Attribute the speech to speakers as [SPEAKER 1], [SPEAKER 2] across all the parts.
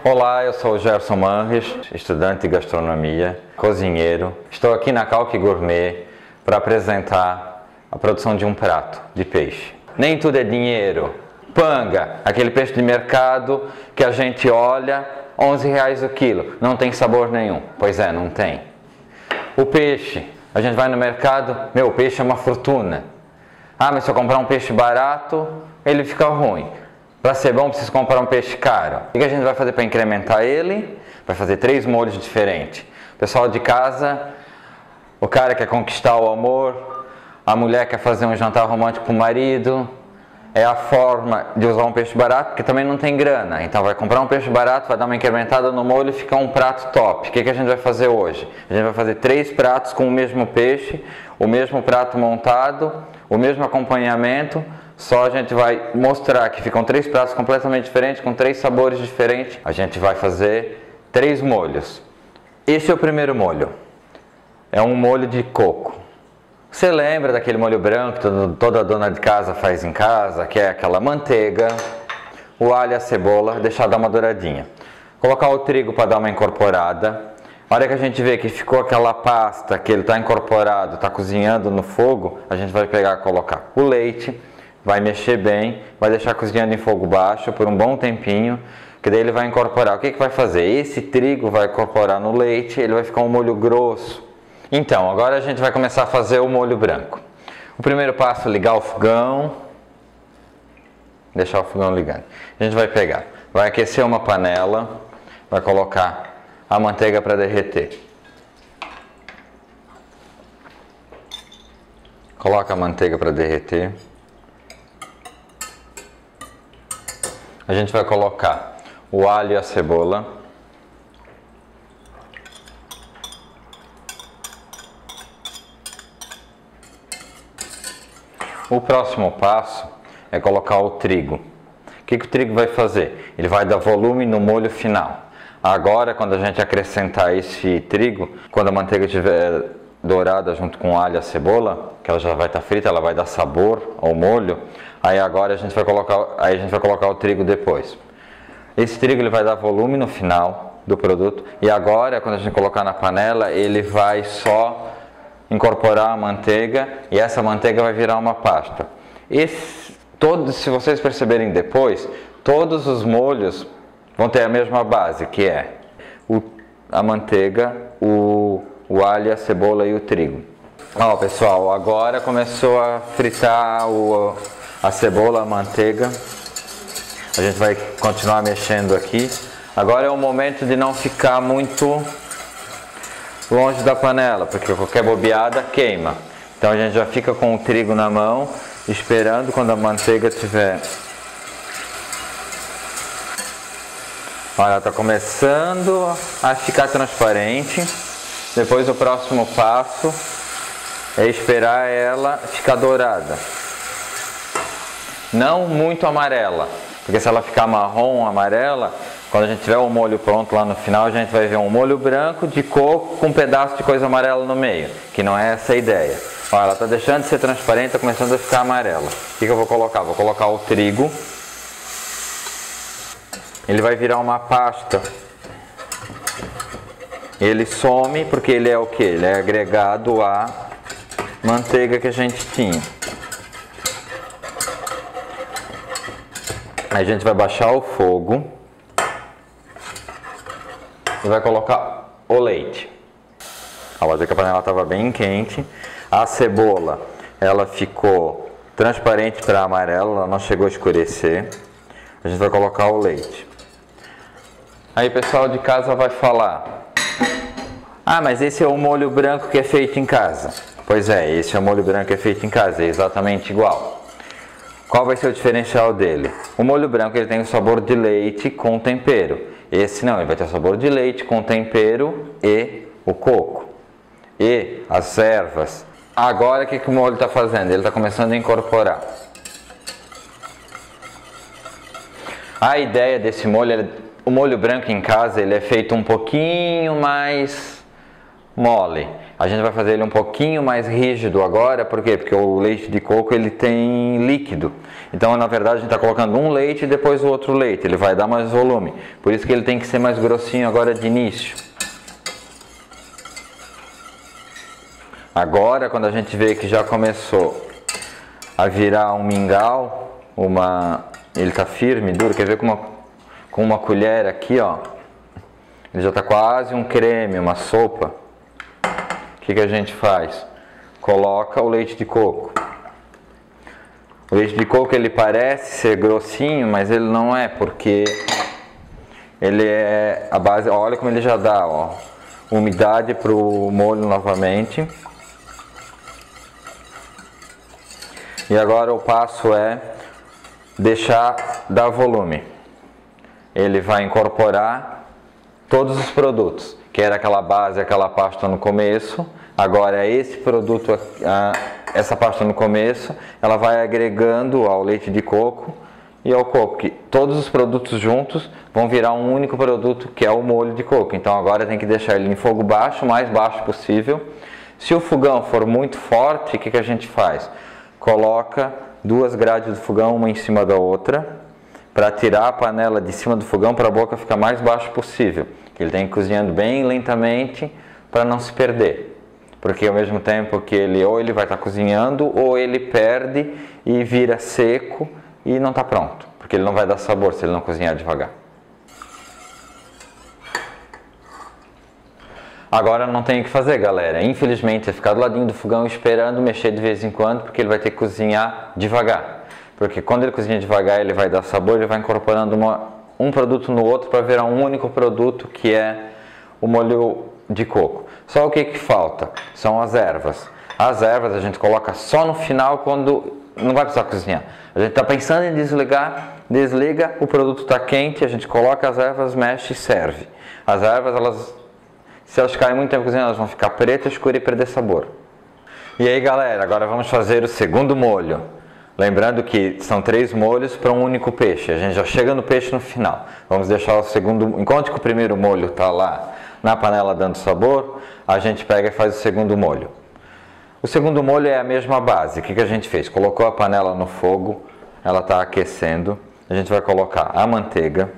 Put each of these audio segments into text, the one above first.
[SPEAKER 1] Olá, eu sou o Gerson Manres, estudante de gastronomia, cozinheiro. Estou aqui na Calque Gourmet para apresentar a produção de um prato de peixe. Nem tudo é dinheiro. Panga, aquele peixe de mercado que a gente olha, R$11 o quilo, não tem sabor nenhum. Pois é, não tem. O peixe, a gente vai no mercado, o peixe é uma fortuna. Ah, mas se eu comprar um peixe barato, ele fica ruim. Para ser bom, preciso comprar um peixe caro. O que a gente vai fazer para incrementar ele? Vai fazer 3 molhos diferentes. O pessoal de casa, o cara quer conquistar o amor, a mulher quer fazer um jantar romântico com o marido. É a forma de usar um peixe barato, porque também não tem grana. Então vai comprar um peixe barato, vai dar uma incrementada no molho e fica um prato top. O que a gente vai fazer hoje? A gente vai fazer 3 pratos com o mesmo peixe, o mesmo prato montado, o mesmo acompanhamento. Só a gente vai mostrar que ficam 3 pratos completamente diferentes, com 3 sabores diferentes. A gente vai fazer 3 molhos. Esse é o primeiro molho. É um molho de coco. Você lembra daquele molho branco que toda dona de casa faz em casa, que é aquela manteiga, o alho e a cebola, deixar dar uma douradinha. Colocar o trigo para dar uma incorporada. A hora que a gente vê que ficou aquela pasta, que ele está incorporado, está cozinhando no fogo, a gente vai pegar e colocar o leite. Vai mexer bem, vai deixar cozinhando em fogo baixo por um bom tempinho, que daí ele vai incorporar. O que vai fazer? Esse trigo vai incorporar no leite, ele vai ficar um molho grosso. Então, agora a gente vai começar a fazer o molho branco. O primeiro passo é ligar o fogão, deixar o fogão ligado. A gente vai pegar, vai aquecer uma panela, vai colocar a manteiga para derreter. Coloca a manteiga para derreter. A gente vai colocar o alho e a cebola. O próximo passo é colocar o trigo. O que o trigo vai fazer? Ele vai dar volume no molho final. Agora, quando a gente acrescentar esse trigo, quando a manteiga estiver dourada junto com o alho e a cebola, que ela já vai estar frita, ela vai dar sabor ao molho. Aí agora a gente vai colocar o trigo depois. Esse trigo ele vai dar volume no final do produto. E agora, quando a gente colocar na panela, ele vai só incorporar a manteiga e essa manteiga vai virar uma pasta. Se vocês perceberem depois, todos os molhos vão ter a mesma base, que é a manteiga, o alho, a cebola e o trigo. Ó, pessoal, agora começou a fritar a cebola, a manteiga. A gente vai continuar mexendo aqui. Agora é o momento de não ficar muito longe da panela, porque qualquer bobeada queima. Então a gente já fica com o trigo na mão, esperando quando a manteiga estiver... Olha, ela está começando a ficar transparente. Depois o próximo passo é esperar ela ficar dourada. Não muito amarela, porque se ela ficar marrom ou amarela, quando a gente tiver o molho pronto lá no final, a gente vai ver um molho branco de coco com um pedaço de coisa amarela no meio, que não é essa a ideia. Olha, ela está deixando de ser transparente, está começando a ficar amarela. O que eu vou colocar? Vou colocar o trigo. Ele vai virar uma pasta. Ele some porque ele é o que? Ele é agregado à manteiga que a gente tinha. Aí a gente vai baixar o fogo e vai colocar o leite. Olha que a panela estava bem quente. A cebola, ela ficou transparente para amarela, ela não chegou a escurecer. A gente vai colocar o leite. Aí o pessoal de casa vai falar: ah, mas esse é o molho branco que é feito em casa. Pois é, esse é o molho branco que é feito em casa, é exatamente igual. Qual vai ser o diferencial dele? O molho branco ele tem o sabor de leite com tempero. Esse não, ele vai ter o sabor de leite com tempero e o coco. E as ervas. Agora o que o molho está fazendo? Ele está começando a incorporar. A ideia desse molho, o molho branco em casa, ele é feito um pouquinho mais mole. A gente vai fazer ele um pouquinho mais rígido agora, por quê? Porque o leite de coco ele tem líquido. Então, na verdade, a gente está colocando um leite e depois o outro leite. Ele vai dar mais volume. Por isso que ele tem que ser mais grossinho agora de início. Agora, quando a gente vê que já começou a virar um mingau, ele está firme, duro, quer ver com uma colher aqui, ó. Ele já está quase um creme, uma sopa. O que a gente faz? Coloca o leite de coco. O leite de coco ele parece ser grossinho, mas ele não é, porque ele é a base. Olha como ele já dá, ó, umidade para o molho novamente. E agora o passo é deixar dar volume. Ele vai incorporar todos os produtos, que era aquela base, aquela pasta no começo. Agora esse produto, essa pasta no começo, ela vai agregando ao leite de coco e ao coco, que todos os produtos juntos vão virar um único produto, que é o molho de coco. Então agora tem que deixar ele em fogo baixo, o mais baixo possível. Se o fogão for muito forte, o que a gente faz? Coloca 2 grades do fogão, uma em cima da outra, para tirar a panela de cima do fogão para a boca ficar mais baixo possível. Ele tem que ir cozinhando bem lentamente para não se perder. Porque ao mesmo tempo que ou ele vai estar cozinhando, ou ele perde e vira seco e não está pronto. Porque ele não vai dar sabor se ele não cozinhar devagar. Agora não tem o que fazer, galera. Infelizmente é ficar do ladinho do fogão esperando, mexer de vez em quando, porque ele vai ter que cozinhar devagar. Porque quando ele cozinha devagar, ele vai dar sabor, ele vai incorporando um produto no outro para virar um único produto, que é o molho de coco. Só o que falta? São as ervas. As ervas a gente coloca só no final, quando não vai precisar cozinhar. A gente está pensando em desligar, desliga, o produto está quente, a gente coloca as ervas, mexe e serve. As ervas, se elas ficarem muito tempo cozinhando, elas vão ficar pretas, escuras e perder sabor. E aí, galera, agora vamos fazer o segundo molho. Lembrando que são 3 molhos para um único peixe. A gente já chega no peixe no final. Vamos deixar o segundo, enquanto que o primeiro molho está lá na panela dando sabor, a gente pega e faz o segundo molho. O segundo molho é a mesma base. O que a gente fez? Colocou a panela no fogo, ela está aquecendo. A gente vai colocar a manteiga.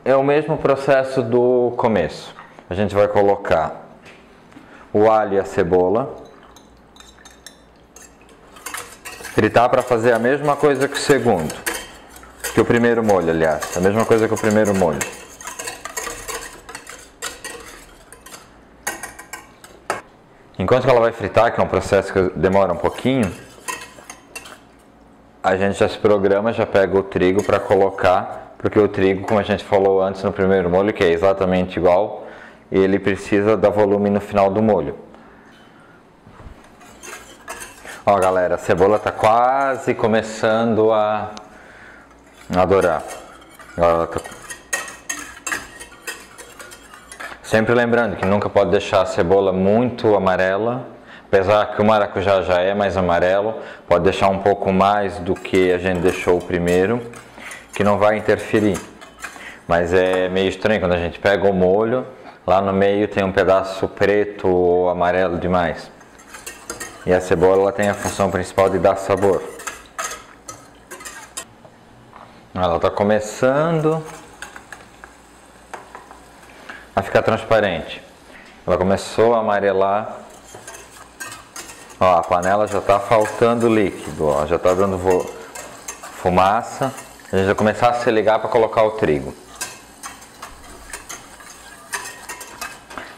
[SPEAKER 1] É o mesmo processo do começo. A gente vai colocar o alho e a cebola. Fritar para fazer a mesma coisa que o segundo. Que o primeiro molho, aliás. A mesma coisa que o primeiro molho. Enquanto que ela vai fritar, que é um processo que demora um pouquinho, a gente já se programa, já pega o trigo para colocar, porque o trigo, como a gente falou antes no primeiro molho, que é exatamente igual, ele precisa dar volume no final do molho. Ó, galera, a cebola está quase começando a dourar. Sempre lembrando que nunca pode deixar a cebola muito amarela, apesar que o maracujá já é mais amarelo, pode deixar um pouco mais do que a gente deixou o primeiro, que não vai interferir. Mas é meio estranho quando a gente pega o molho, lá no meio tem um pedaço preto ou amarelo demais. E a cebola ela tem a função principal de dar sabor. Ela está começando a ficar transparente. Ela começou a amarelar. Ó, a panela já está faltando líquido, ó, já está dando fumaça. A gente vai começar a se ligar para colocar o trigo.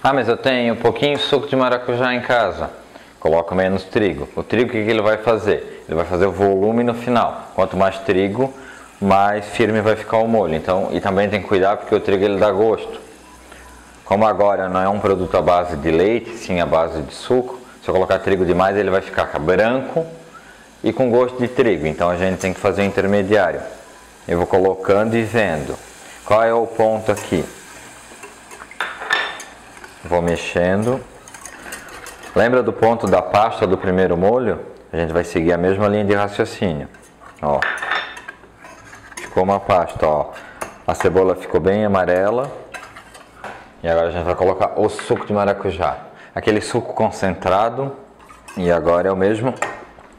[SPEAKER 1] Ah, mas eu tenho um pouquinho de suco de maracujá em casa. Coloca menos trigo. O trigo, o que ele vai fazer? Ele vai fazer o volume no final. Quanto mais trigo, mais firme vai ficar o molho. Então, e também tem que cuidar porque o trigo ele dá gosto. Como agora não é um produto à base de leite, sim à base de suco, se eu colocar trigo demais ele vai ficar branco e com gosto de trigo. Então a gente tem que fazer o intermediário. Eu vou colocando e vendo. Qual é o ponto aqui? Vou mexendo. Lembra do ponto da pasta do primeiro molho? A gente vai seguir a mesma linha de raciocínio. Ó. Ficou uma pasta, ó. A cebola ficou bem amarela. E agora a gente vai colocar o suco de maracujá. Aquele suco concentrado. E agora é o mesmo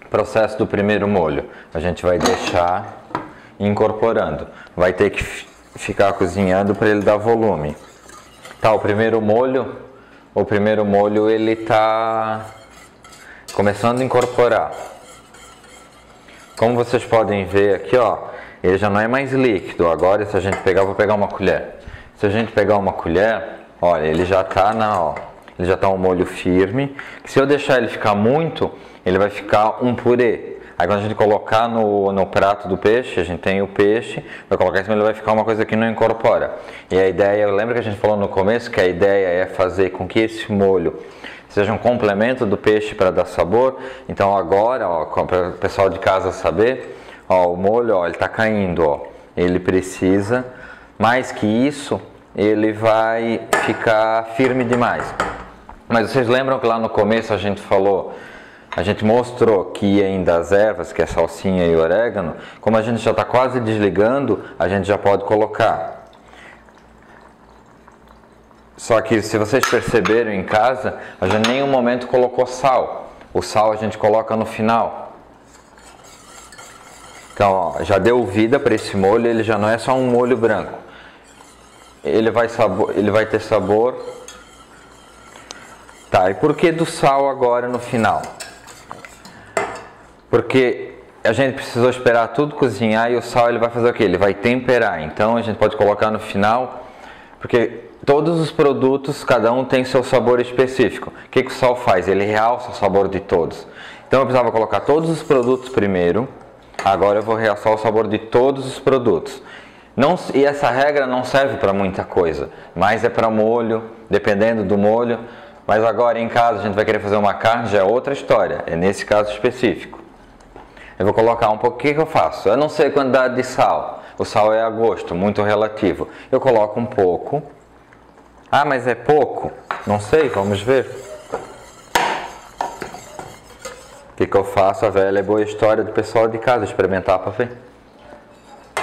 [SPEAKER 1] processo do primeiro molho. A gente vai deixar incorporando. Vai ter que ficar cozinhando para ele dar volume. Tá, o primeiro molho ele tá começando a incorporar. Como vocês podem ver aqui, ó, ele já não é mais líquido. Agora, se a gente pegar, vou pegar uma colher. Se a gente pegar uma colher, olha, ele já tá ele já tá um molho firme. Se eu deixar ele ficar muito, ele vai ficar um purê. Aí quando a gente colocar no prato do peixe, a gente tem o peixe, vai colocar em cima, ele vai ficar uma coisa que não incorpora. E a ideia, eu lembro que a gente falou no começo, que a ideia é fazer com que esse molho seja um complemento do peixe para dar sabor. Então agora, ó, para o pessoal de casa saber, ó, o molho, ó, ele está caindo, ó. Ele precisa, mais que isso, ele vai ficar firme demais. Mas vocês lembram que lá no começo a gente falou, a gente mostrou que ia indo as ervas, que é salsinha e orégano. Como a gente já está quase desligando, a gente já pode colocar. Só que se vocês perceberam em casa, a gente em nenhum momento colocou sal. O sal a gente coloca no final. Então, ó, já deu vida para esse molho, ele já não é só um molho branco. Ele vai ter sabor. Tá, e por que do sal agora no final? Porque a gente precisou esperar tudo cozinhar e o sal ele vai fazer o quê? Ele vai temperar. Então a gente pode colocar no final, porque todos os produtos, cada um tem seu sabor específico. O que o sal faz? Ele realça o sabor de todos. Então eu precisava colocar todos os produtos primeiro, agora eu vou realçar o sabor de todos os produtos. E essa regra não serve para muita coisa, mas é para molho, dependendo do molho. Mas agora em casa a gente vai querer fazer uma carne, já é outra história, é nesse caso específico. Eu vou colocar um pouco, o que eu faço? Eu não sei a quantidade de sal, o sal é a gosto, muito relativo. Eu coloco um pouco. Ah, mas é pouco? Não sei, vamos ver. O que eu faço? A velha e boa história do pessoal de casa, experimentar para ver.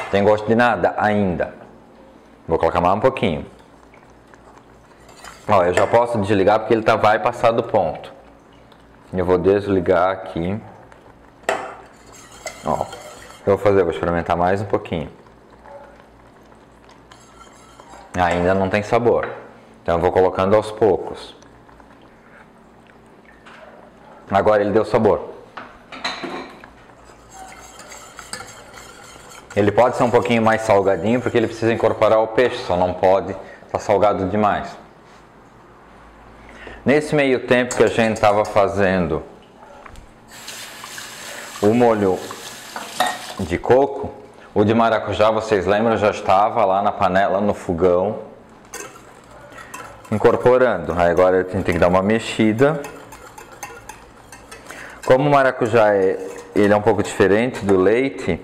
[SPEAKER 1] Tem gosto de nada ainda. Vou colocar mais um pouquinho. Ó, eu já posso desligar porque ele vai passar do ponto. Eu vou desligar aqui. Ó, eu vou experimentar mais um pouquinho. Ainda não tem sabor. Então eu vou colocando aos poucos. Agora ele deu sabor. Ele pode ser um pouquinho mais salgadinho porque ele precisa incorporar o peixe, só não pode estar salgado demais. Nesse meio tempo que a gente estava fazendo o molho de coco, o de maracujá, vocês lembram, já estava lá na panela, no fogão, incorporando. Aí agora a gente tem que dar uma mexida. Como o maracujá ele é um pouco diferente do leite,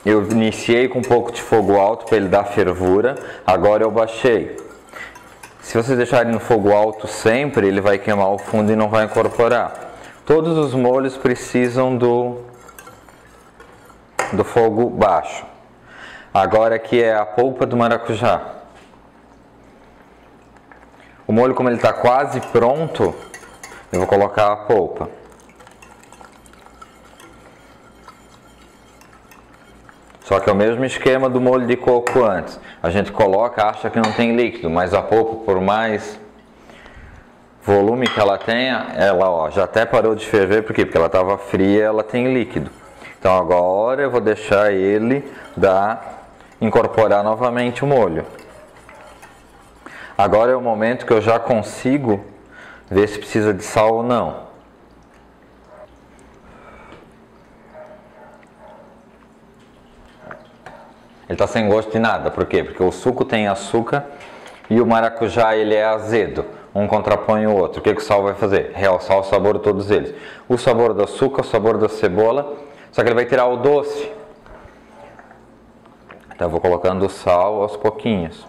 [SPEAKER 1] eu iniciei com um pouco de fogo alto para ele dar fervura, agora eu baixei. Se vocês deixarem no fogo alto sempre, ele vai queimar o fundo e não vai incorporar. Todos os molhos precisam do fogo baixo. Agora aqui é a polpa do maracujá. O molho, como ele está quase pronto, eu vou colocar a polpa. Só que é o mesmo esquema do molho de coco antes. A gente coloca, acha que não tem líquido, mas a polpa, por mais volume que ela tenha, ela ó, já até parou de ferver. Por quê? Porque ela estava fria, ela tem líquido. Então agora eu vou deixar ele incorporar novamente o molho. Agora é o momento que eu já consigo ver se precisa de sal ou não. Ele está sem gosto de nada. Por quê? Porque o suco tem açúcar e o maracujá ele é azedo. Um contrapõe o outro. O que o sal vai fazer? Realçar o sabor de todos eles. O sabor do açúcar, o sabor da cebola, só que ele vai tirar o doce. Então eu vou colocando o sal aos pouquinhos.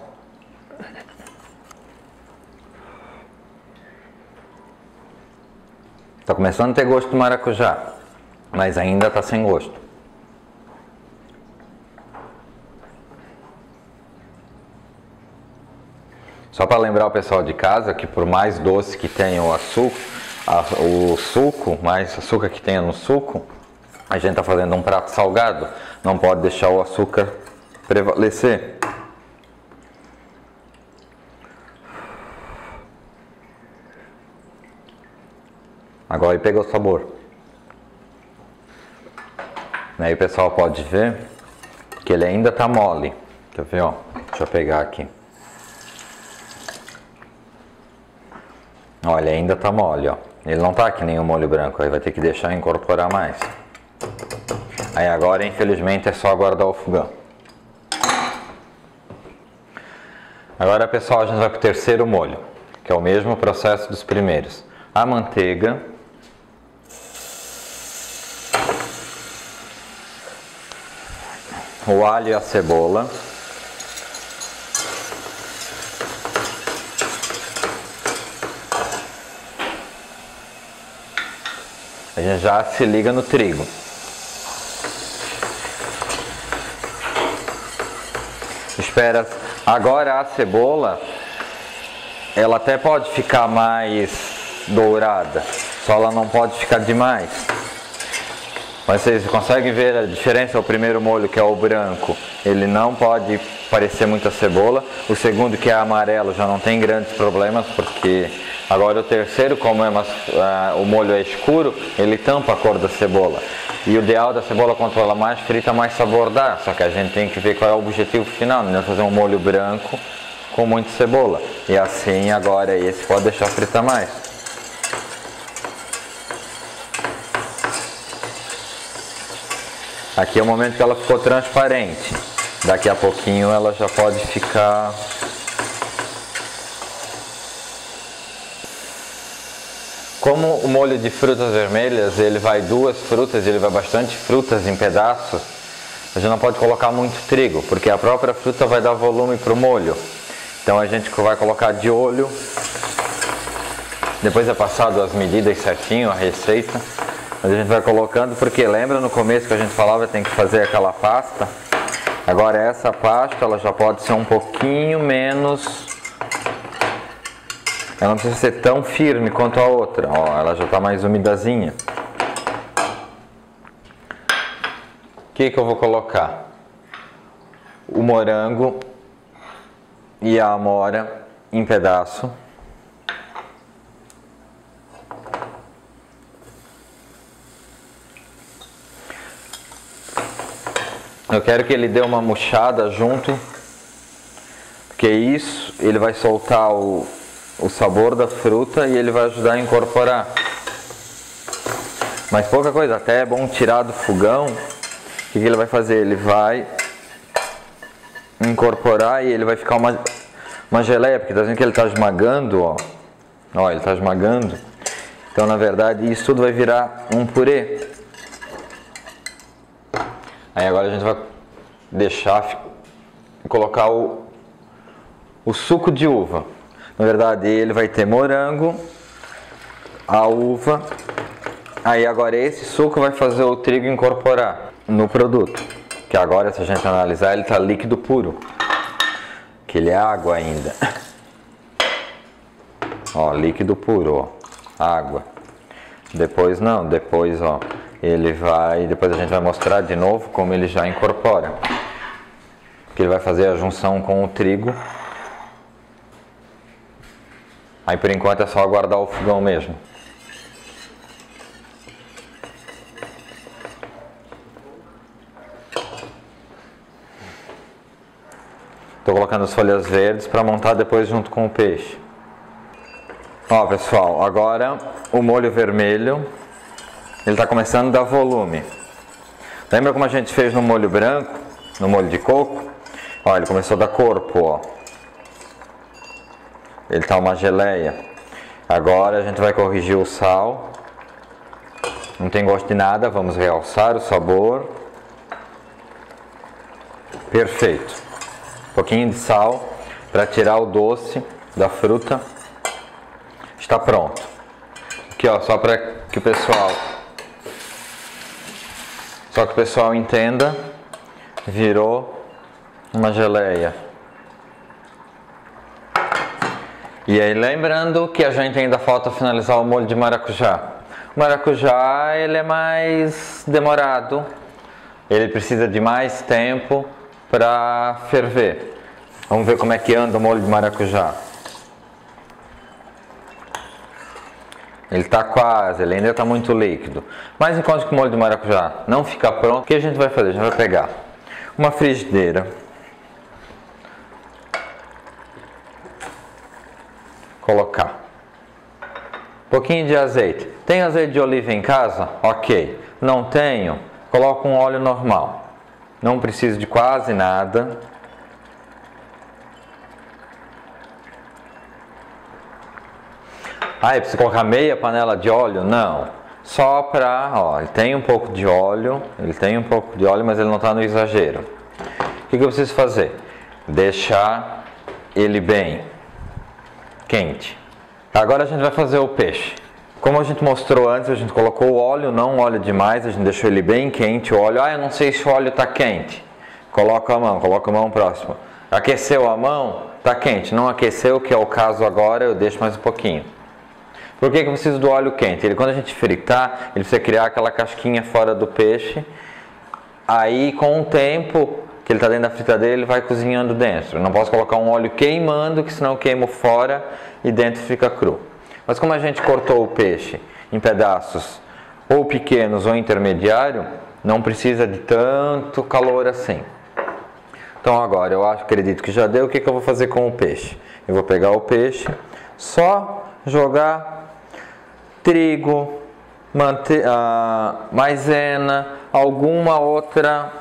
[SPEAKER 1] Está começando a ter gosto de maracujá, mas ainda está sem gosto. Só para lembrar o pessoal de casa que por mais doce que tenha o açúcar, o suco, mais açúcar que tenha no suco, a gente está fazendo um prato salgado, não pode deixar o açúcar prevalecer. Agora ele pegou o sabor. Aí o pessoal pode ver que ele ainda está mole. Quer ver, ó? Deixa eu pegar aqui. Olha, ainda está mole, ó. Ele não está que nem o molho branco, aí vai ter que deixar incorporar mais. Aí agora, infelizmente, é só aguardar o fogão. Agora, pessoal, a gente vai para o terceiro molho, que é o mesmo processo dos primeiros. A manteiga, o alho e a cebola, a gente já se liga no trigo. Espera, agora a cebola, ela até pode ficar mais dourada, só ela não pode ficar demais. Mas vocês conseguem ver a diferença? O primeiro molho, que é o branco, ele não pode parecer muita cebola. O segundo, que é amarelo, já não tem grandes problemas, porque agora o terceiro, como o molho é escuro, ele tampa a cor da cebola. E o ideal da cebola, quanto ela mais frita, mais sabor dá. Só que a gente tem que ver qual é o objetivo final, não é fazer um molho branco com muita cebola. E assim, agora esse pode deixar fritar mais. Aqui é o momento que ela ficou transparente. Daqui a pouquinho ela já pode ficar... Como o molho de frutas vermelhas, ele vai duas frutas, ele vai bastante frutas em pedaços, a gente não pode colocar muito trigo, porque a própria fruta vai dar volume para o molho. Então a gente vai colocar de olho, depois é passado as medidas certinho, a receita, a gente vai colocando, porque lembra no começo que a gente falava tem que fazer aquela pasta? Agora essa pasta ela já pode ser um pouquinho menos... Ela não precisa ser tão firme quanto a outra, ó, ela já está mais umidazinha. O que eu vou colocar? O morango e a amora em pedaço. Eu quero que ele dê uma murchada junto, porque isso ele vai soltar o sabor da fruta e ele vai ajudar a incorporar. Mas pouca coisa, até é bom tirar do fogão. O que ele vai fazer? Ele vai incorporar e ele vai ficar uma geleia, porque tá vendo que ele está esmagando, ó. Ó, ele está esmagando. Então, na verdade, isso tudo vai virar um purê. Aí agora a gente vai deixar colocar o suco de uva. Na verdade, ele vai ter morango, a uva. Aí agora esse suco vai fazer o trigo incorporar no produto. Que agora, se a gente analisar, ele está líquido puro. Que ele é água ainda. Ó, líquido puro, ó. Água. Depois não, depois, ó. Ele vai, depois a gente vai mostrar de novo como ele já incorpora. Que ele vai fazer a junção com o trigo. Aí por enquanto é só aguardar o fogão mesmo. Estou colocando as folhas verdes para montar depois junto com o peixe. Ó pessoal, agora o molho vermelho, ele está começando a dar volume. Lembra como a gente fez no molho branco, no molho de coco? Ó, ele começou a dar corpo, ó. Ele está uma geleia. Agora a gente vai corrigir o sal. Não tem gosto de nada, vamos realçar o sabor. Perfeito. Um pouquinho de sal para tirar o doce da fruta. Está pronto. Aqui ó, só para que o pessoal entenda, virou uma geleia. E aí lembrando que a gente ainda falta finalizar o molho de maracujá. O maracujá ele é mais demorado, ele precisa de mais tempo para ferver. Vamos ver como é que anda o molho de maracujá. Ele está quase, ele ainda está muito líquido. Mas enquanto que o molho de maracujá não ficar pronto, o que a gente vai fazer? A gente vai pegar uma frigideira, colocar um pouquinho de azeite. Tem azeite de oliva em casa? Ok. Não tenho? Coloco um óleo normal. Não preciso de quase nada. Ah, eu preciso colocar meia panela de óleo? Não. Só para, ó, ele tem um pouco de óleo, mas ele não está no exagero. O que eu preciso fazer? Deixar ele bem quente. Agora a gente vai fazer o peixe. Como a gente mostrou antes, a gente colocou o óleo, não óleo demais, a gente deixou ele bem quente. O óleo, eu não sei se o óleo está quente. Coloca a mão próximo. Aqueceu a mão? Está quente. Não aqueceu, que é o caso agora, eu deixo mais um pouquinho. Por que eu preciso do óleo quente? Quando a gente fritar, ele precisa criar aquela casquinha fora do peixe. Aí, com o tempo que ele está dentro da fritadeira, ele vai cozinhando dentro. Eu não posso colocar um óleo queimando, que senão eu queimo fora e dentro fica cru. Mas como a gente cortou o peixe em pedaços ou pequenos ou intermediário, não precisa de tanto calor assim. Então agora, acredito que já deu. O que eu vou fazer com o peixe? Eu vou pegar o peixe, só jogar trigo, maisena, alguma outra,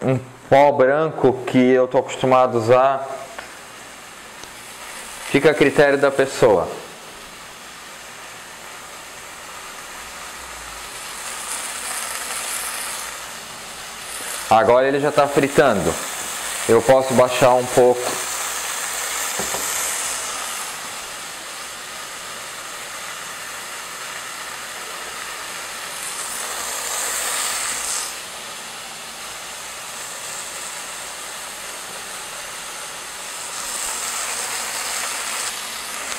[SPEAKER 1] um pó branco que eu estou acostumado a usar. Fica a critério da pessoa. Agora ele já está fritando. Eu posso baixar um pouco.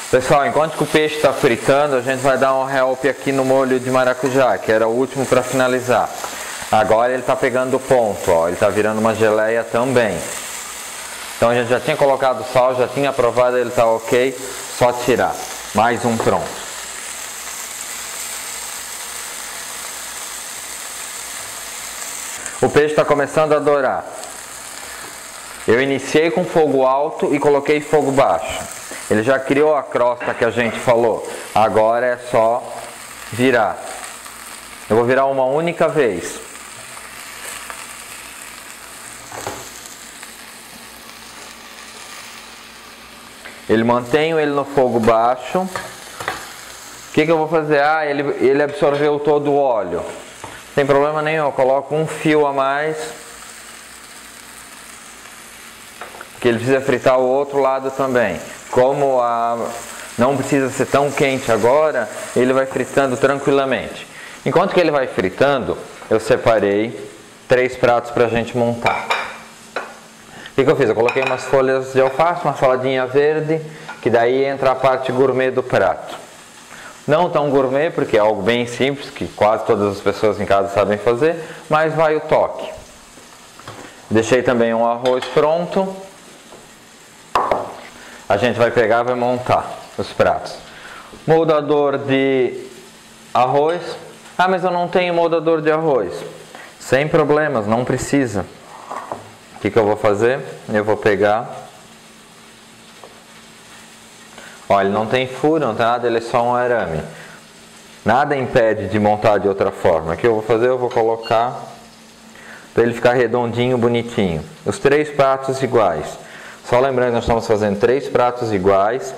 [SPEAKER 1] Pessoal, enquanto que o peixe está fritando, a gente vai dar um help aqui no molho de maracujá, que era o último para finalizar. Agora ele está pegando o ponto, ó, ele está virando uma geleia também. Então a gente já tinha colocado sal, já tinha provado, ele está ok, só tirar. Mais um pronto. O peixe está começando a dourar. Eu iniciei com fogo alto e coloquei fogo baixo. Ele já criou a crosta que a gente falou. Agora é só virar. Eu vou virar uma única vez. Ele mantenho ele no fogo baixo. O que eu vou fazer? Ele absorveu todo o óleo. Não tem problema nenhum, eu coloco um fio a mais. Porque ele precisa fritar o outro lado também. Como não precisa ser tão quente agora, ele vai fritando tranquilamente. Enquanto que ele vai fritando, eu separei 3 pratos para a gente montar. O que eu fiz? Eu coloquei umas folhas de alface, uma saladinha verde, que daí entra a parte gourmet do prato. Não tão gourmet, porque é algo bem simples, que quase todas as pessoas em casa sabem fazer, mas vai o toque. Deixei também um arroz pronto. A gente vai pegar e vai montar os pratos. Moldador de arroz. Mas eu não tenho moldador de arroz. Sem problemas, não precisa. O que eu vou fazer? Eu vou pegar. Olha, ele não tem furo, não tem nada, ele é só um arame. Nada impede de montar de outra forma. O que eu vou fazer? Eu vou colocar para ele ficar redondinho, bonitinho. Os 3 pratos iguais. Só lembrando que nós estamos fazendo 3 pratos iguais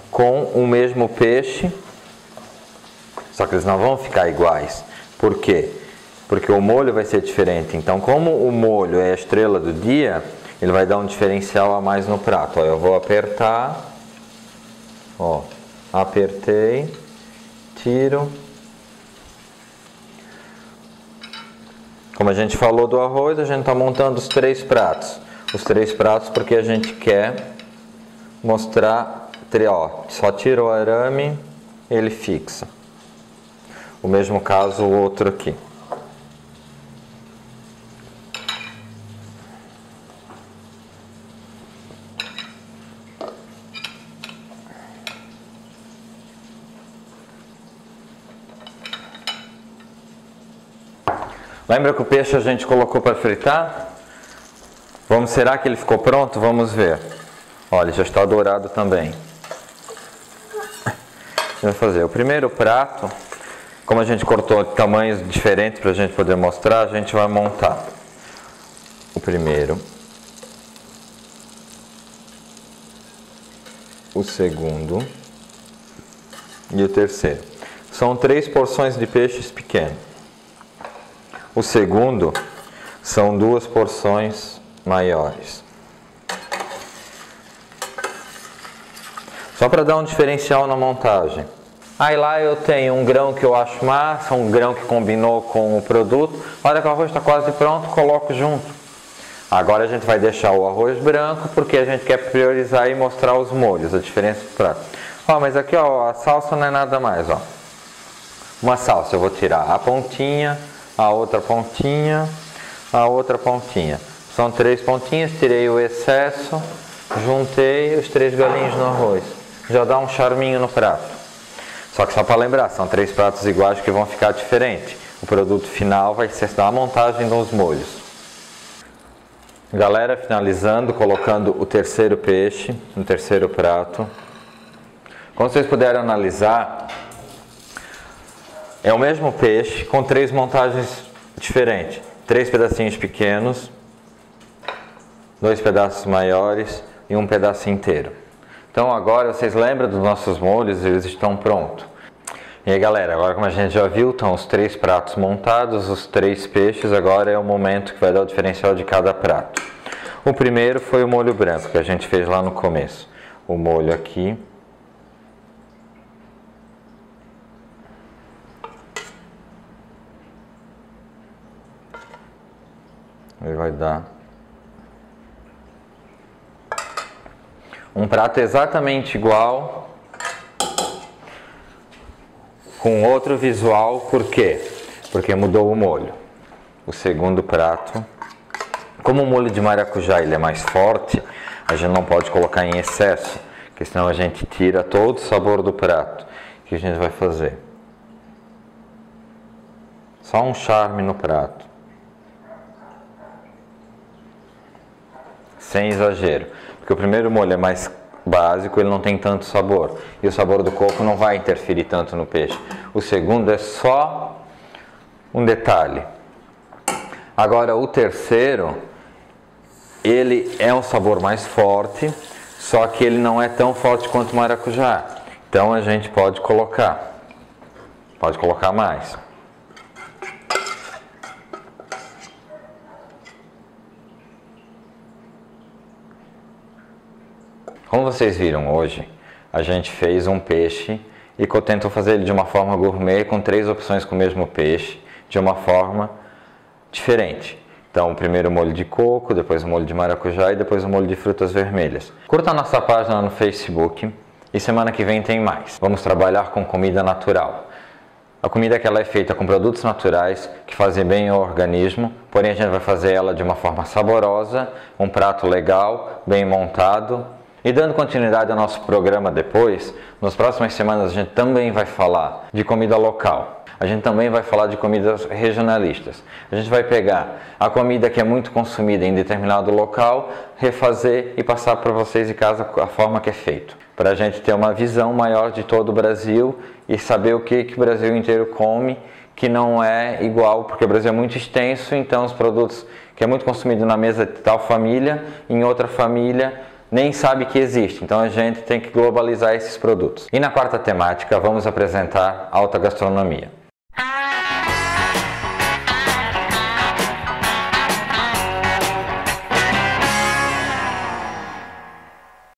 [SPEAKER 1] com o mesmo peixe. Só que eles não vão ficar iguais. Por quê? Porque o molho vai ser diferente. Então, como o molho é a estrela do dia, ele vai dar um diferencial a mais no prato. Ó, eu vou apertar. Ó, apertei. Tiro. Como a gente falou do arroz, a gente está montando os 3 pratos. Os 3 pratos porque a gente quer mostrar só tira o arame, ele fixa. O mesmo caso o outro aqui. Lembra que o peixe a gente colocou para fritar? Será que ele ficou pronto? Vamos ver. Olha, já está dourado também. Vamos fazer o primeiro prato. Como a gente cortou tamanhos diferentes para a gente poder mostrar, a gente vai montar o primeiro, o segundo e o terceiro. São 3 porções de peixes pequenos. O segundo são 2 porções maiores. Só para dar um diferencial na montagem. Aí lá eu tenho um grão que eu acho massa, um grão que combinou com o produto. Olha que o arroz está quase pronto, coloco junto. Agora a gente vai deixar o arroz branco porque a gente quer priorizar e mostrar os molhos, a diferença do prato. Ó, mas aqui ó, a salsa não é nada mais, ó. Uma salsa eu vou tirar a pontinha, a outra pontinha, a outra pontinha. São 3 pontinhas, tirei o excesso, juntei os 3 galinhos no arroz. Já dá um charminho no prato. Só que só para lembrar, são 3 pratos iguais que vão ficar diferentes. O produto final vai ser a montagem dos molhos. Galera, finalizando, colocando o terceiro peixe no terceiro prato. Como vocês puderam analisar, é o mesmo peixe com 3 montagens diferentes. 3 pedacinhos pequenos, 2 pedaços maiores e um pedaço inteiro. Então agora vocês lembram dos nossos molhos, eles estão prontos. E aí galera, agora como a gente já viu, estão os 3 pratos montados, os 3 peixes, agora é o momento que vai dar o diferencial de cada prato. O primeiro foi o molho branco, que a gente fez lá no começo. O molho aqui. Ele vai dar um prato exatamente igual, com outro visual. Por quê? Porque mudou o molho. O segundo prato, como o molho de maracujá ele é mais forte, a gente não pode colocar em excesso, porque senão a gente tira todo o sabor do prato. O que a gente vai fazer? Só um charme no prato. Sem exagero, porque o primeiro molho é mais básico, ele não tem tanto sabor, e o sabor do coco não vai interferir tanto no peixe. O segundo é só um detalhe. Agora o terceiro, ele é um sabor mais forte, só que ele não é tão forte quanto o maracujá. Então a gente pode colocar mais. Como vocês viram hoje, a gente fez um peixe e tentou fazer ele de uma forma gourmet, com 3 opções com o mesmo peixe, de uma forma diferente. Então, o primeiro molho de coco, depois o molho de maracujá e depois o molho de frutas vermelhas. Curta a nossa página no Facebook e semana que vem tem mais. Vamos trabalhar com comida natural. A comida que ela é feita com produtos naturais que fazem bem ao organismo, porém a gente vai fazer ela de uma forma saborosa, um prato legal, bem montado. E dando continuidade ao nosso programa depois, nas próximas semanas a gente também vai falar de comida local. A gente também vai falar de comidas regionalistas. A gente vai pegar a comida que é muito consumida em determinado local, refazer e passar para vocês em casa a forma que é feito. Para a gente ter uma visão maior de todo o Brasil e saber o que o Brasil inteiro come, que não é igual, porque o Brasil é muito extenso, então os produtos que é muito consumido na mesa de tal família, em outra família, nem sabe que existe, então a gente tem que globalizar esses produtos. E na quarta temática vamos apresentar alta gastronomia.